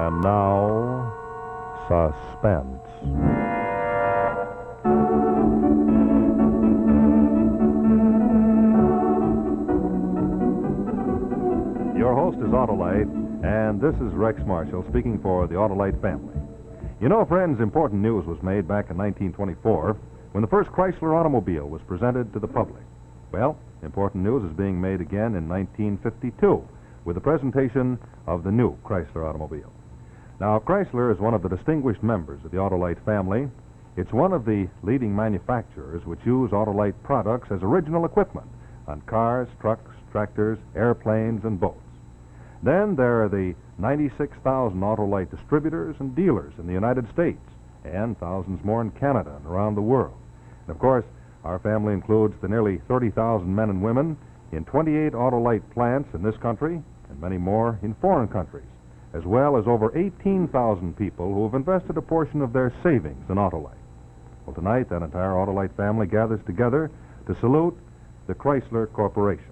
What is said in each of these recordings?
And now, Suspense. Your host is Autolite, and this is Rex Marshall speaking for the Autolite family. You know, friends, important news was made back in 1924 when the first Chrysler automobile was presented to the public. Well, important news is being made again in 1952 with the presentation of the new Chrysler automobile. Now, Chrysler is one of the distinguished members of the Autolite family. It's one of the leading manufacturers which use Autolite products as original equipment on cars, trucks, tractors, airplanes, and boats. Then there are the 96,000 Autolite distributors and dealers in the United States, and thousands more in Canada and around the world. And of course, our family includes the nearly 30,000 men and women in 28 Autolite plants in this country and many more in foreign countries, as well as over 18,000 people who have invested a portion of their savings in Autolite. Well, tonight, that entire Autolite family gathers together to salute the Chrysler Corporation.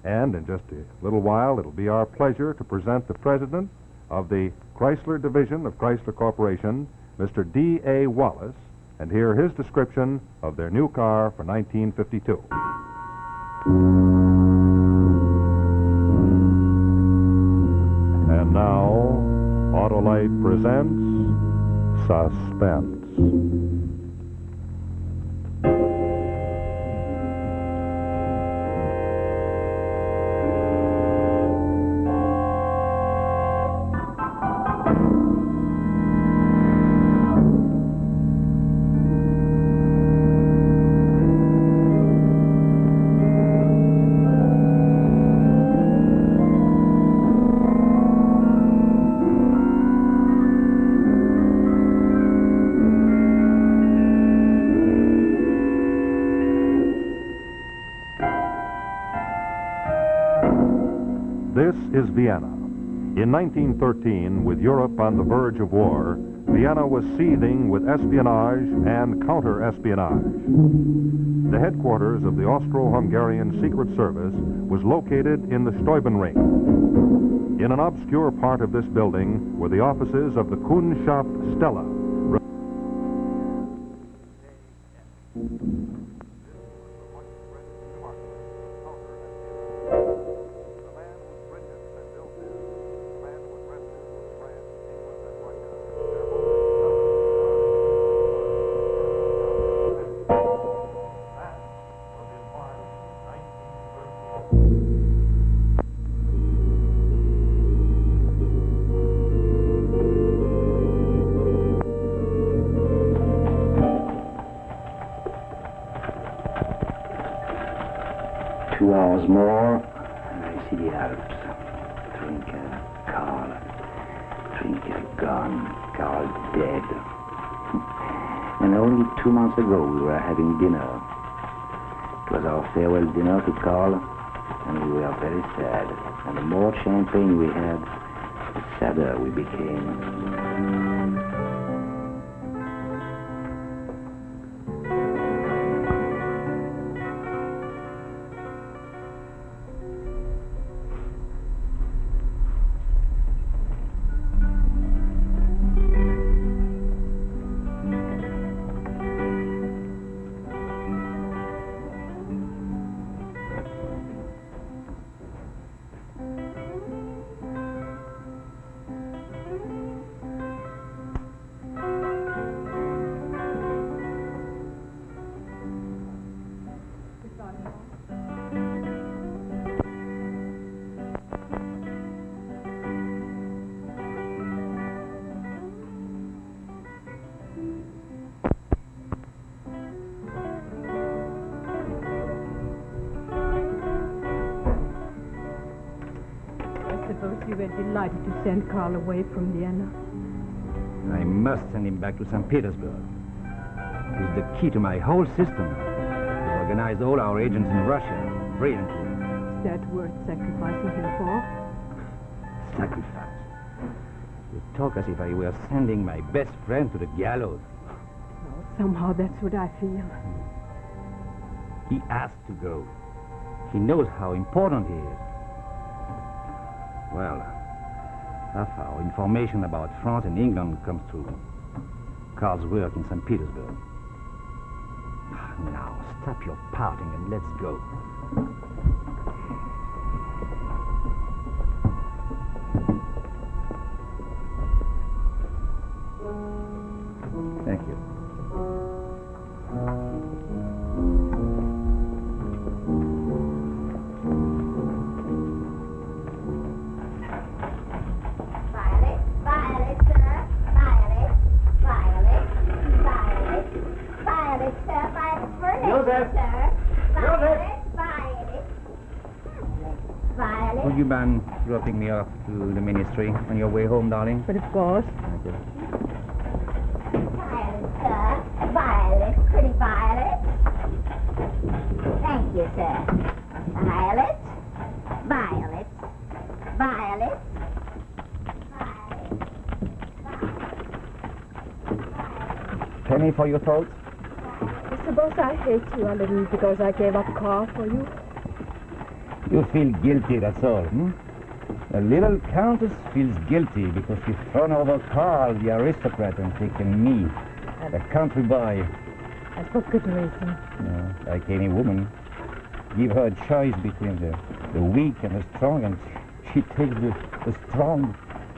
And in just a little while, it'll be our pleasure to present the president of the Chrysler Division of Chrysler Corporation, Mr. D.A. Wallace, and hear his description of their new car for 1952. And now, Autolite presents Suspense. This is Vienna. In 1913, with Europe on the verge of war, Vienna was seething with espionage and counter-espionage. The headquarters of the Austro-Hungarian Secret Service was located in the Steubenring. In an obscure part of this building were the offices of the Kundschaft Stella. Two hours more, and I see the Alps. Trinker, Karl. Trinker gone, Karl dead. And only 2 months ago we were having dinner. It was our farewell dinner to Karl, and we were very sad. And the more champagne we had, the sadder we became. You were delighted to send Karl away from Vienna. I must send him back to St. Petersburg. He's the key to my whole system. He organized all our agents in Russia brilliantly. Is that worth sacrificing him for? Sacrifice? You talk as if I were sending my best friend to the gallows. Well, somehow that's what I feel. He has to go. He knows how important he is. Well, Half our information about France and England comes through Carl's work in St. Petersburg. Now, stop your pouting and let's go. Thank you. Violet, Violet, sir. Violet, Violet, Violet, Violet, sir. Violet for an Joseph. sir. Joseph. Violet, Violet. Would you mind dropping me off to the ministry on your way home, darling? But of course. Thank you. Violet, sir. Violet, pretty Violet. Thank you, sir. Violet, Violet, Violet. Penny for your thoughts? I suppose I hate you a little because I gave up Carl for you. You feel guilty, that's all, hmm? The little countess feels guilty because she's thrown over Carl, the aristocrat, and taken me, the country boy. And for good reason. Like any woman. Give her a choice between the weak and the strong, and she takes the strong,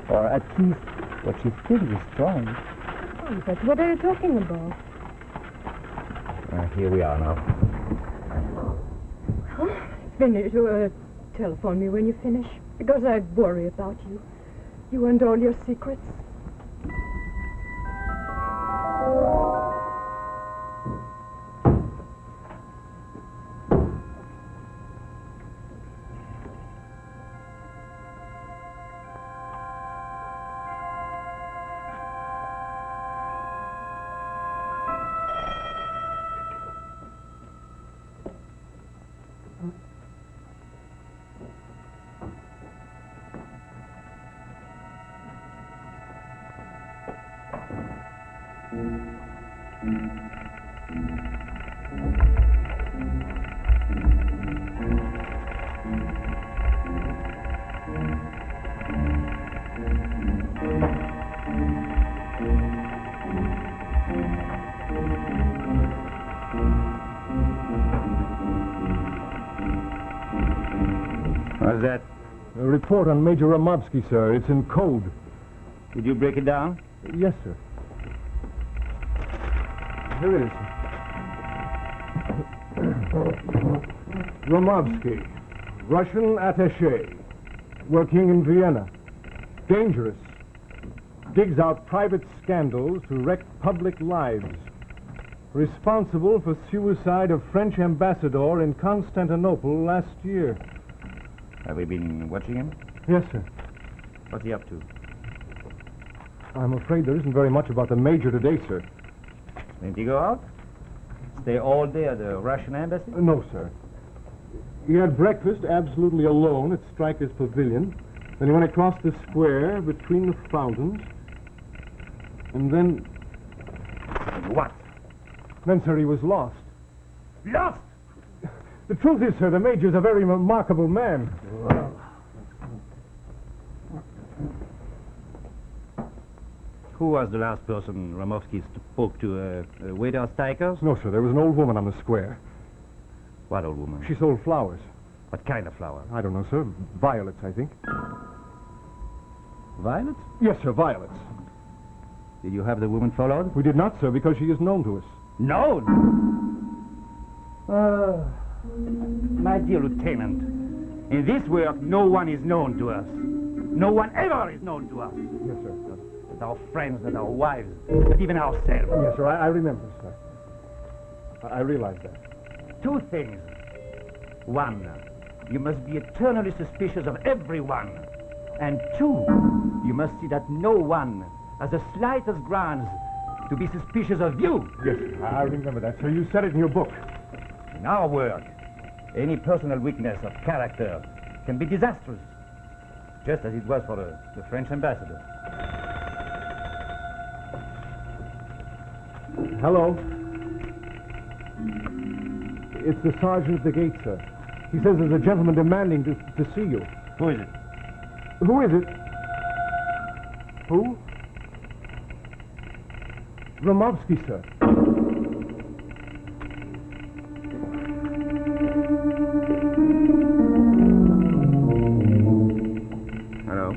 or at least what she thinks is strong. Oh, but what are you talking about? Here we are now. Finish. Telephone me when you finish. Because I worry about you. You and all your secrets. What's that? A report on Major Romovsky, sir. It's in code. Did you break it down? Yes, sir. Here it is. Romovsky, Russian attaché, working in Vienna. Dangerous. Digs out private scandals to wreck public lives. Responsible for suicide of French ambassador in Constantinople last year. Have we been watching him? Yes, sir. What's he up to? I'm afraid there isn't very much about the Major today, sir. Didn't he go out? Stay all day at the Russian embassy? No, sir. He had breakfast absolutely alone at Stryker's Pavilion. Then he went across the square between the fountains. And then... What? Then, sir, he was lost. Lost! The truth is, sir, the Major's a very remarkable man. Who was the last person Romovsky spoke to? Waiter Stryker's? No, sir, there was an old woman on the square. What old woman? She sold flowers. What kind of flower? I don't know, sir. Violets, I think. Violets? Yes, sir, violets. Did you have the woman followed? We did not, sir, because she is known to us. No! My dear Lieutenant, in this work, no one is known to us. No one ever is known to us. Yes, sir. Not our friends, not our wives, not even ourselves. Yes, sir, I remember, sir. I realize that. Two things. One, you must be eternally suspicious of everyone. And two, you must see that no one has the slightest grounds to be suspicious of you. Yes, sir, I remember that, sir. You said it in your book. In our work, any personal weakness of character can be disastrous, just as it was for the French ambassador. Hello. It's the sergeant at the gate, sir. He says there's a gentleman demanding to see you. Who is it? Who is it? Who? Romovsky, sir. Hello.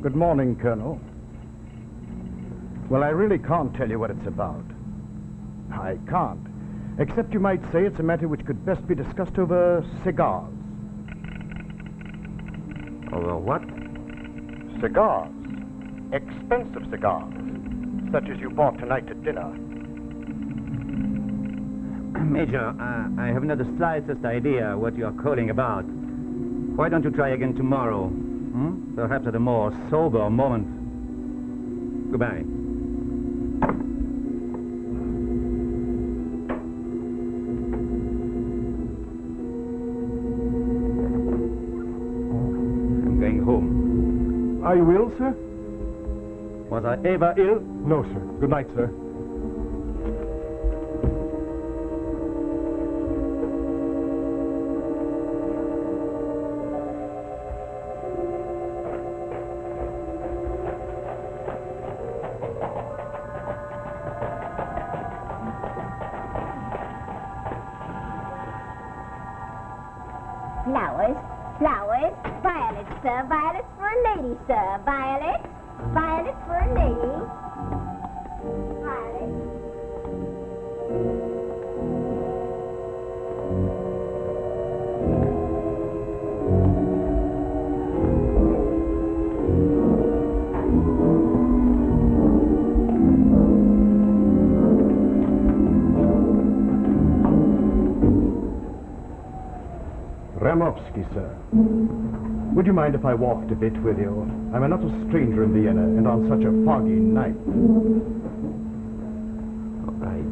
Good morning, Colonel. Well, I really can't tell you what it's about. I can't. Except you might say it's a matter which could best be discussed over cigars. Over what? Cigars. Expensive cigars. Such as you bought tonight at dinner. Major, I have not the slightest idea what you are calling about. Why don't you try again tomorrow? Perhaps at a more sober moment. Goodbye. I'm going home. Are you ill, sir? Was I ever ill? No, sir. Good night, sir. Flowers, flowers, violets, sir. Violets for a lady, sir. Violets, violets for a lady. Violets. Ramovsky, sir. Would you mind if I walked a bit with you? I'm an utter stranger in Vienna, and on such a foggy night. All right.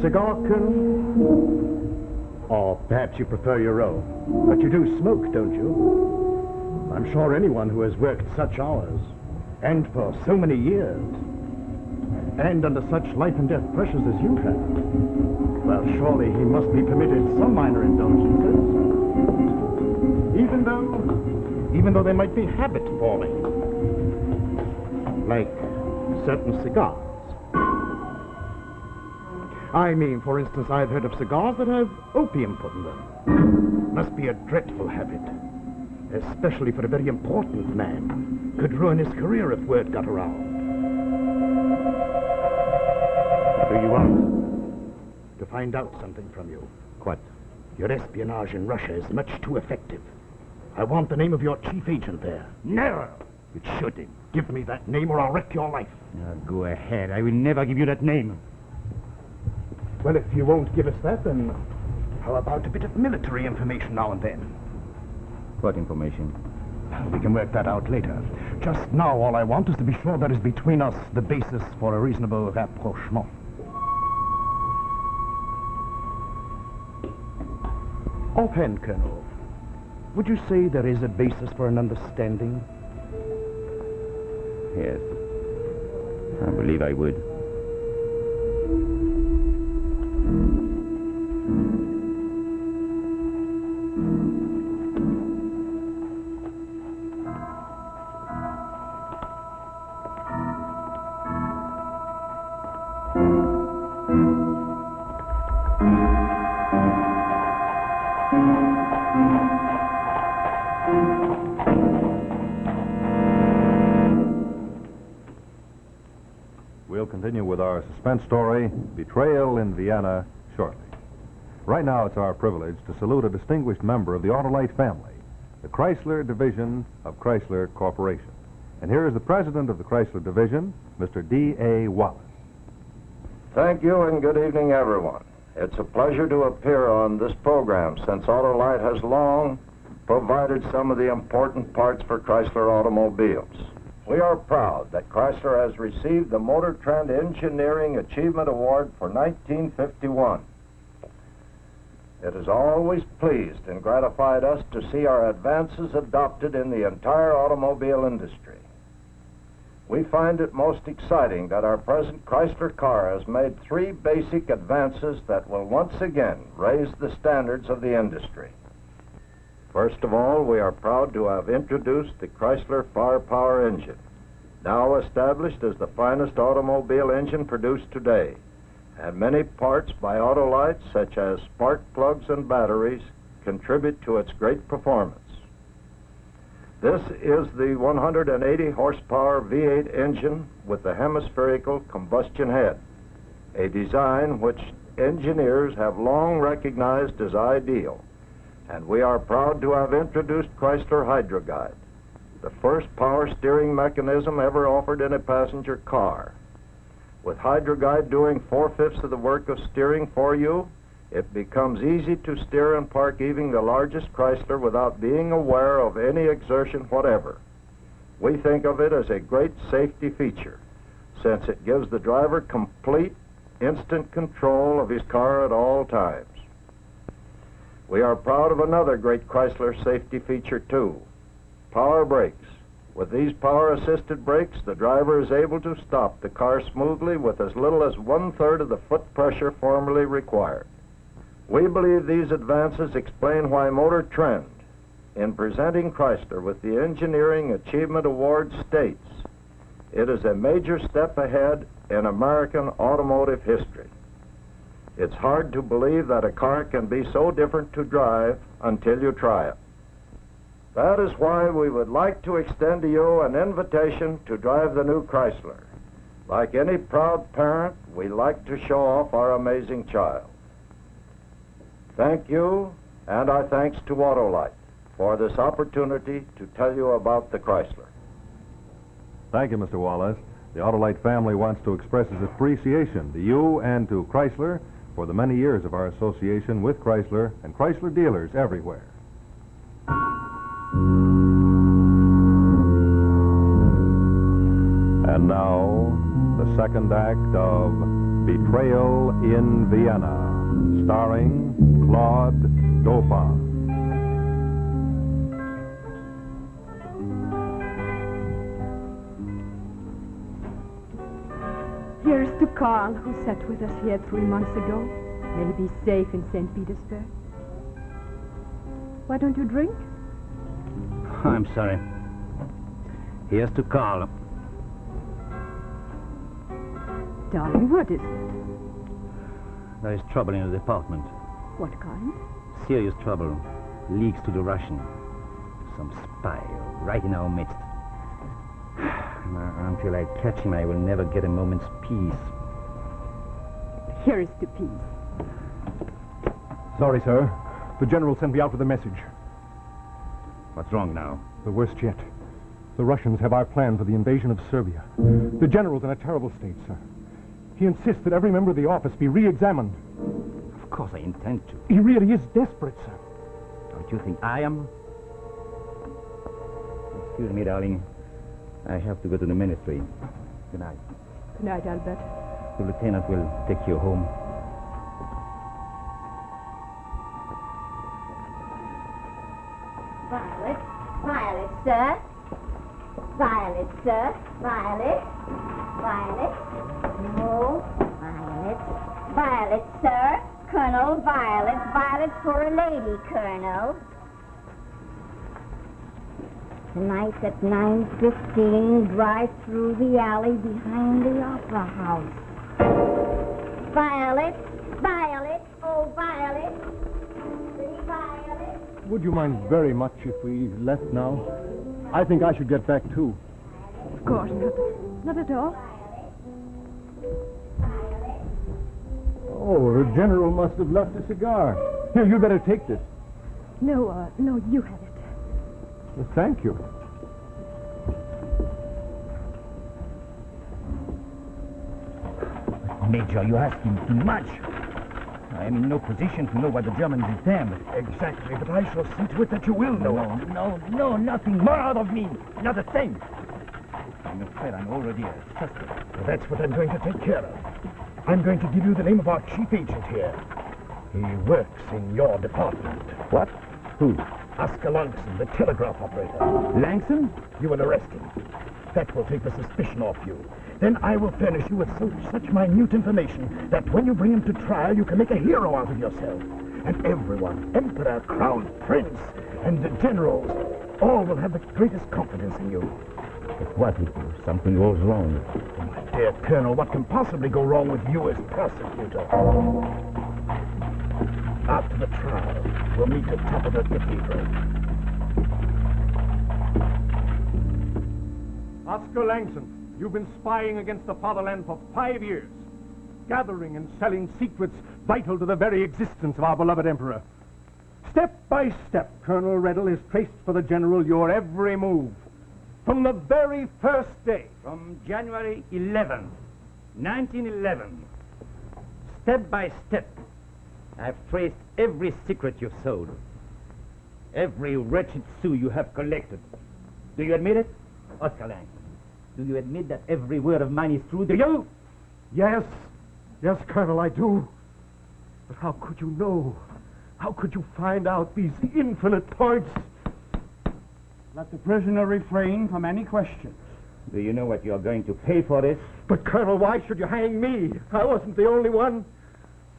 Cigar, Colonel? Or perhaps you prefer your own. But you do smoke, don't you? I'm sure anyone who has worked such hours, and for so many years, and under such life and death pressures as you have, well, surely he must be permitted some minor indulgences. Even though they might be habit-forming. Like certain cigars. I mean, for instance, I've heard of cigars that have opium put in them. Must be a dreadful habit. Especially for a very important man. Could ruin his career if word got around. What do you want? To find out something from you. What? Your espionage in Russia is much too effective. I want the name of your chief agent there. Never! It should. Give me that name or I'll wreck your life. Go ahead. I will never give you that name. Well, if you won't give us that, then how about a bit of military information now and then? What information? We can work that out later. Just now, all I want is to be sure there is between us the basis for a reasonable rapprochement. Offhand, Colonel, would you say there is a basis for an understanding? Yes. I believe I would. We'll continue with our suspense story, Betrayal in Vienna, shortly. Right now, it's our privilege to salute a distinguished member of the Autolite family, the Chrysler Division of Chrysler Corporation. And here is the president of the Chrysler Division, Mr. D.A. Wallace. Thank you and good evening, everyone. It's a pleasure to appear on this program since Autolite has long provided some of the important parts for Chrysler automobiles. We are proud that Chrysler has received the Motor Trend Engineering Achievement Award for 1951. It has always pleased and gratified us to see our advances adopted in the entire automobile industry. We find it most exciting that our present Chrysler car has made 3 basic advances that will once again raise the standards of the industry. First of all, we are proud to have introduced the Chrysler Firepower engine, now established as the finest automobile engine produced today, and many parts by Autolite, such as spark plugs and batteries, contribute to its great performance. This is the 180 horsepower V8 engine with the hemispherical combustion head, a design which engineers have long recognized as ideal. And we are proud to have introduced Chrysler Hydroguide, the first power steering mechanism ever offered in a passenger car. With Hydroguide doing 4/5 of the work of steering for you, it becomes easy to steer and park even the largest Chrysler without being aware of any exertion whatever. We think of it as a great safety feature, since it gives the driver complete, instant control of his car at all times. We are proud of another great Chrysler safety feature, too: power brakes. With these power-assisted brakes, the driver is able to stop the car smoothly with as little as 1/3 of the foot pressure formerly required. We believe these advances explain why Motor Trend, in presenting Chrysler with the Engineering Achievement Award, states it is a major step ahead in American automotive history. It's hard to believe that a car can be so different to drive until you try it. That is why we would like to extend to you an invitation to drive the new Chrysler. Like any proud parent, we like to show off our amazing child. Thank you, and our thanks to Autolite for this opportunity to tell you about the Chrysler. Thank you, Mr. Wallace. The Autolite family wants to express its appreciation to you and to Chrysler for the many years of our association with Chrysler and Chrysler dealers everywhere. And now, the second act of Betrayal in Vienna, starring Claude Dauphin. Here's to Carl, who sat with us here 3 months ago. May he be safe in St. Petersburg. Why don't you drink? I'm sorry. Here's to Carl. Darling, what is it? There is trouble in the department. What kind? Serious trouble. Leaks to the Russian. Some spy right in our midst. Until I catch him, I will never get a moment's peace. Here is to peace. Sorry, sir. The general sent me out with a message. What's wrong now? The worst yet. The Russians have our plan for the invasion of Serbia. The general's in a terrible state, sir. He insists that every member of the office be re-examined. Of course I intend to. He really is desperate, sir. Don't you think I am? Excuse me, darling. I have to go to the ministry. Good night. Good night, Albert. The lieutenant will take you home. Violet. Violet, sir. Violet, sir. Violet. Violet. No. Violet. Violet, sir. Colonel, Violet. Violet for a lady, Colonel. Tonight at 9:15, drive through the alley behind the Opera House. Violet. Violet. Oh, Violet. Pretty Violet. Would you mind very much if we left now? I think I should get back, too. Of course not. Not at all. Oh, the general must have left a cigar. Here, you better take this. No, you have it. Well, thank you. Major, you're asking too much. I am in no position to know what the Germans intend. Exactly, but I shall see to it that you will know. No, nothing more out of me. Not a thing. I'm afraid I'm already a suspect. Well, that's what I'm going to take care of. I'm going to give you the name of our chief agent here. He works in your department. What? Who? Oscar Langston, the telegraph operator. Langston? You will arrest him. That will take the suspicion off you. Then I will furnish you with such minute information that when you bring him to trial, you can make a hero out of yourself. And everyone, emperor, crown prince, and the generals, all will have the greatest confidence in you. But what if something goes wrong? My dear Colonel, what can possibly go wrong with you as persecutor? After the trial, we'll meet at top of the cathedral. Oscar Langson, you've been spying against the fatherland for 5 years, gathering and selling secrets vital to the very existence of our beloved emperor. Step by step, Colonel Reddle has traced for the general your every move. From the very first day. From January 11th, 1911, step by step, I've traced every secret you've sold, every wretched sou you have collected. Do you admit it, Oscar Langson? Do you admit that every word of mine is true? Do you? Yes, Colonel, I do. But how could you know? How could you find out these infinite points? Let the prisoner refrain from any questions. Do you know what you're going to pay for this? But, Colonel, why should you hang me? I wasn't the only one.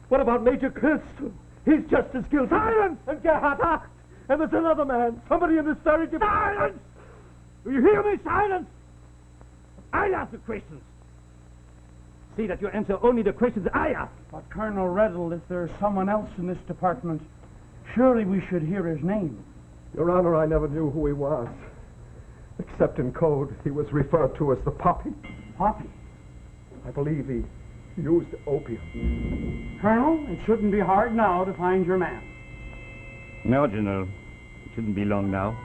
What about Major Kirsten? He's just as guilty. Silence! And Gerhard Acht. And there's another man. Somebody in this very different... Silence! Do you hear me? Silence! I ask the questions. See that you answer only the questions I ask. But, Colonel Reddle, if there's someone else in this department, surely we should hear his name. Your Honor, I never knew who he was. Except in code, he was referred to as the Poppy. Poppy? I believe he used opium. Colonel, it shouldn't be hard now to find your man. No, General. It shouldn't be long now.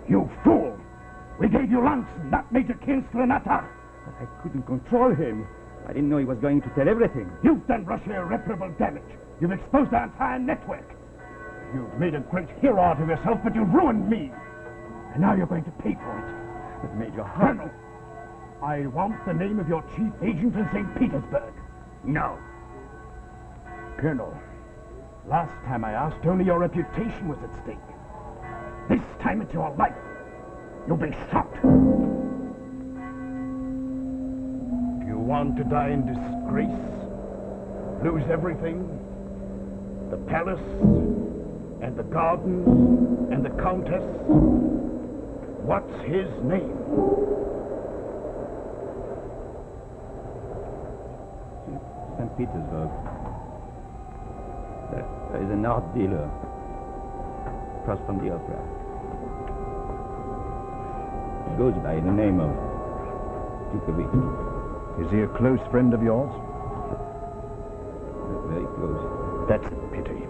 You fool! We gave you Lanson, not Major Kinstrenata. But I couldn't control him. I didn't know he was going to tell everything. You've done Russia irreparable damage. You've exposed our entire network. You've made a great hero out of yourself, but you've ruined me. And now you're going to pay for it. But Major Colonel, I want the name of your chief agent in St. Petersburg. No. Colonel, last time I asked, only your reputation was at stake. This time it's your life. You'll be shot. Do you want to die in disgrace? Lose everything? The palace, and the gardens, and the countess? What's his name? St. Petersburg. There is an art dealer across from the opera. He goes by the name of Dukovich. Is he a close friend of yours? Very close. That's a pity.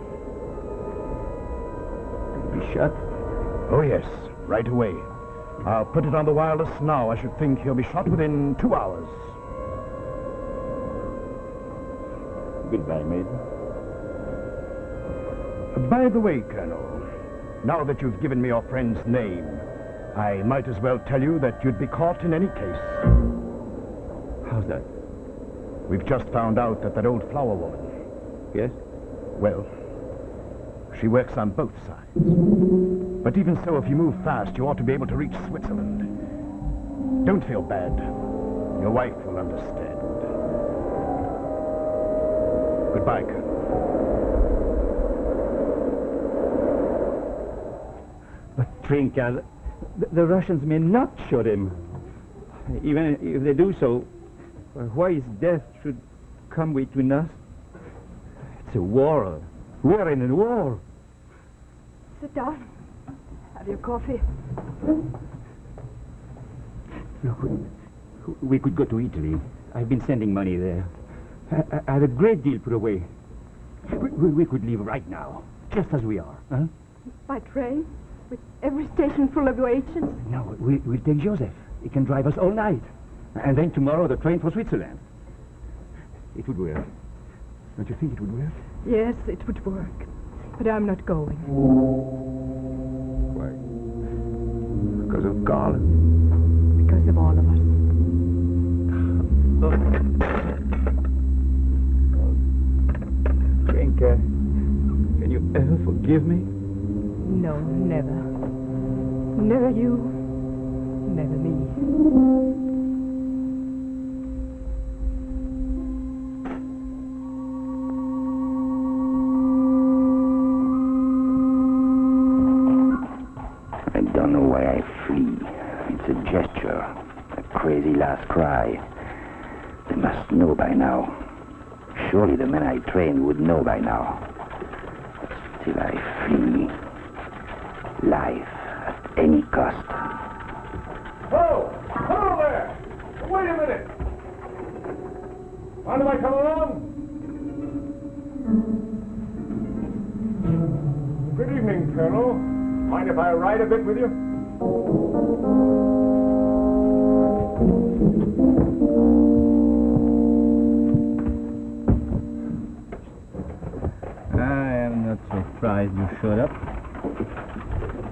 Be shot? Oh, yes, right away. I'll put it on the wireless now. I should think he'll be shot within 2 hours. Goodbye, Maiden. By the way, Colonel, now that you've given me your friend's name, I might as well tell you that you'd be caught in any case. How's that? We've just found out that old flower woman... Yes? Well, she works on both sides. But even so, if you move fast, you ought to be able to reach Switzerland. Don't feel bad. Your wife will understand. Goodbye, Colonel. But Trinka, the Russians may not shoot him. Even if they do so, why his death should come between us? It's a war. We're in a war. Sit down. Have your coffee. Look, we could go to Italy. I've been sending money there. I have a great deal put away. We could leave right now, just as we are. Huh? By train? With every station full of your agents? No, we'll take Joseph. He can drive us all night. And then tomorrow the train for Switzerland. It would work. Don't you think it would work? Yes, it would work. But I'm not going. Why? Because of Carl? Because of all of us. Cat. Can you ever forgive me? No, never. Never you, never me. I don't know why I flee. It's a gesture, a crazy last cry. They must know by now. Surely the men I trained would know by now. Still I flee. Life at any cost. Oh! Hello there! Wait a minute! Mind if I come along? Good evening, Colonel. Mind if I ride a bit with you? I am not surprised you showed up.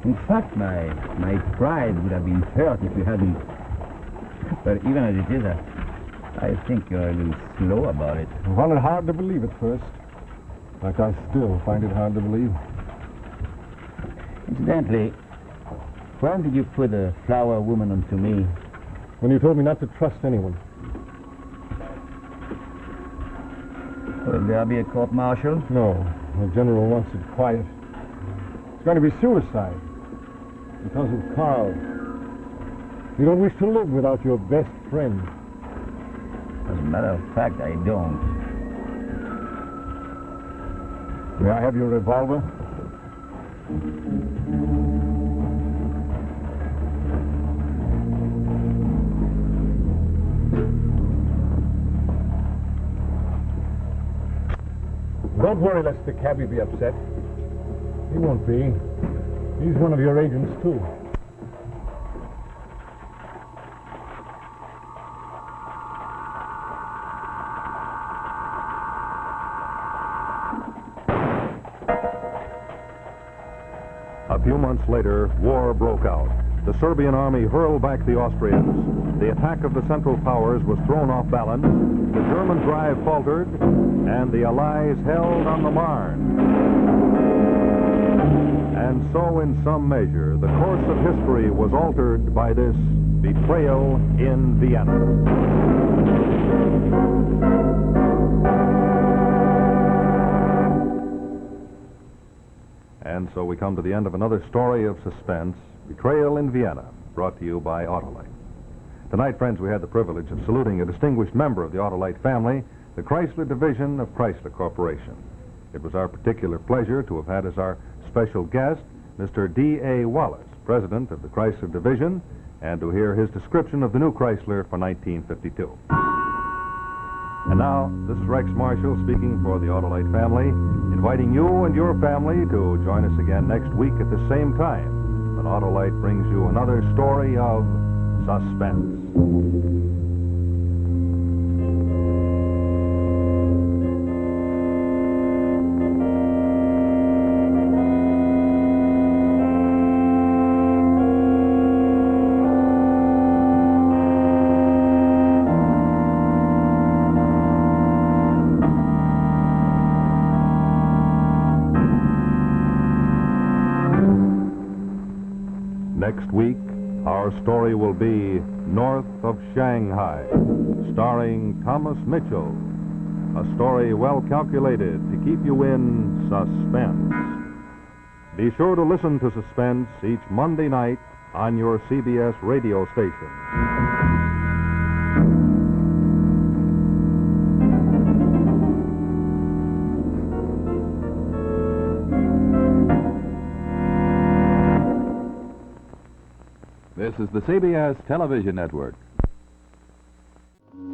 In fact, my pride would have been hurt if you hadn't. But even as it is, I think you're a little slow about it. I found it hard to believe at first. In fact, I still find it hard to believe. Incidentally, when did you put a flower woman onto me? When you told me not to trust anyone. Will there be a court-martial? No. The general wants it quiet. It's going to be suicide. Because of Carl. You don't wish to live without your best friend. As a matter of fact, I don't. May I have your revolver? Don't worry lest the cabbie be upset. He won't be. He's one of your agents, too. A few months later, war broke out. The Serbian army hurled back the Austrians. The attack of the Central Powers was thrown off balance. The German drive faltered, and the Allies held on the Marne. And so, in some measure, the course of history was altered by this betrayal in Vienna. And so we come to the end of another story of suspense, Betrayal in Vienna, brought to you by Autolite. Tonight, friends, we had the privilege of saluting a distinguished member of the Autolite family, the Chrysler Division of Chrysler Corporation. It was our particular pleasure to have had as our special guest Mr. D.A. Wallace, president of the Chrysler Division, and to hear his description of the new Chrysler for 1952. And now, this is Rex Marshall speaking for the Autolite family, inviting you and your family to join us again next week at the same time when Autolite brings you another story of suspense. Next week, our story will be North of Shanghai, starring Thomas Mitchell. A story well calculated to keep you in suspense. Be sure to listen to Suspense each Monday night on your CBS radio station. This is the CBS Television Network.